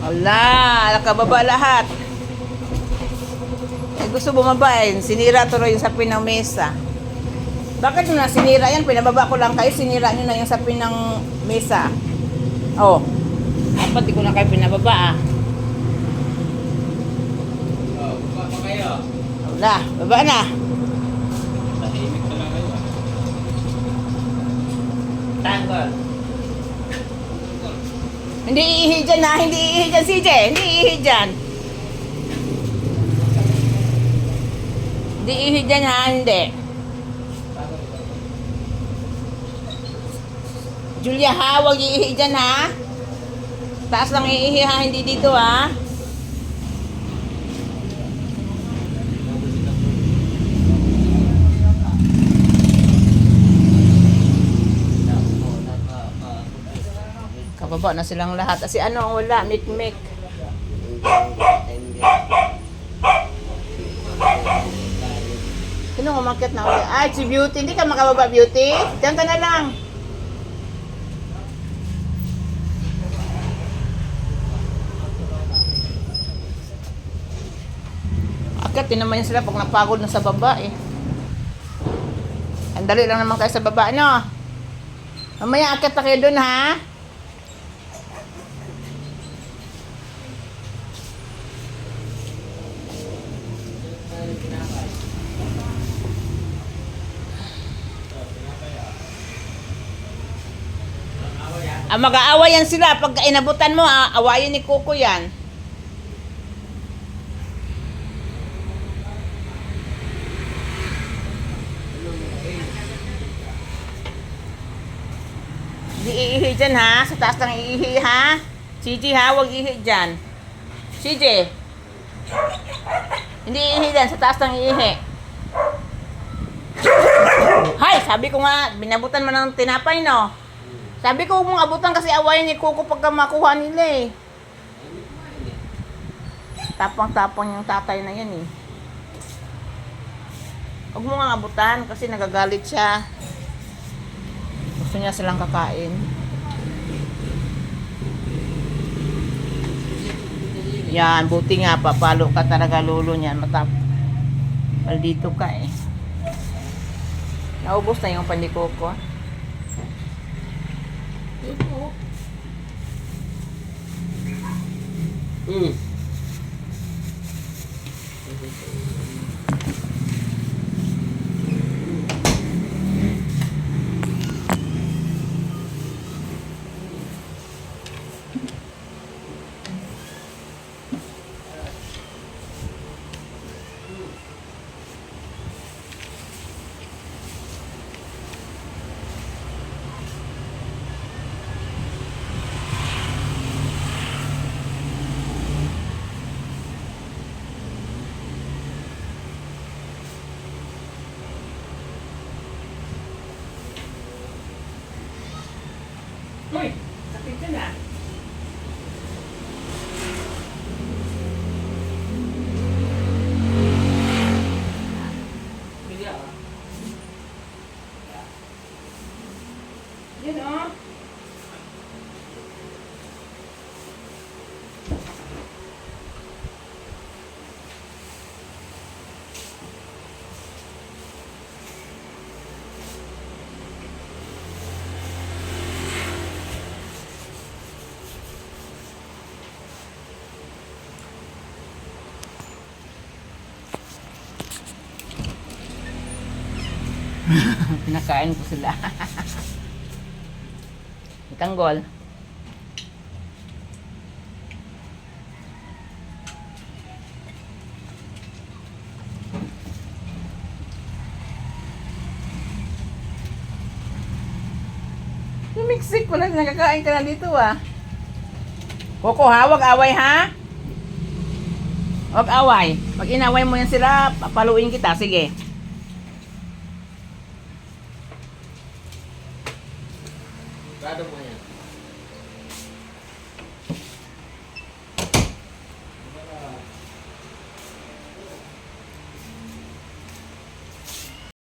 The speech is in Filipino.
Ala, nakababa lahat. Eh, gusto bumaba eh. Sinira tuloy yung sapin ng mesa. Bakit nyo na sinira yan? Pinababa ko lang kayo, sinira nyo na yung sapin ng mesa. Oh. Dapat di ko na kayo pinababa ah. Oh, baba pa kayo. Wala, baba na. Tahimik na lang kayo. Tanggol. Hindi iihi dyan ha, hindi iihi dyan CJ, hindi iihi dyan. Hindi iihi dyan ha, hindi. Julia ha, huwag iihi dyan ha. Taas lang iihi ha, hindi dito ha. Kababa na silang lahat. Kasi ano ang wala, mikmik. Sino umakyat na ulit? Ay, si Beauty. Hindi ka makababa, Beauty. Diyan ka na lang. Akyat din naman yan sila pag napagod na sa baba eh. Ang dali lang naman kayo sa baba, no? Mamaya akyat na kayo dun, ha? Mag-aaway yan sila. Pag inabutan mo, awayin ni Coco yan. Hindi iihi dyan ha. Sa taas lang iihi ha. CJ ha, huwag iihi dyan. CJ. Hindi iihi dyan. Sa taas lang iihi. Hay, sabi ko nga, binabutan mo ng tinapay no. Sabi ko huwag mong abutan kasi awayan ni Coco pagka makuha nila eh. Tapang-tapang yung tatay na yan eh. Huwag mo nga abutan kasi nagagalit siya. Gusto niya silang kakain. Yan, buti nga papalo ka talaga lolo niyan. Maldito ka eh. Naubos na yung pandikoko. Uy, sakit ka na. Yan o. Pinakain ko sila. Itanggol. Lumiksik ko na, nakakain ka na dito ah. Coco ha, wag away ha. Wag away. Pag inaway mo yan sila, papaluin kita. Sige. Grado mo yan.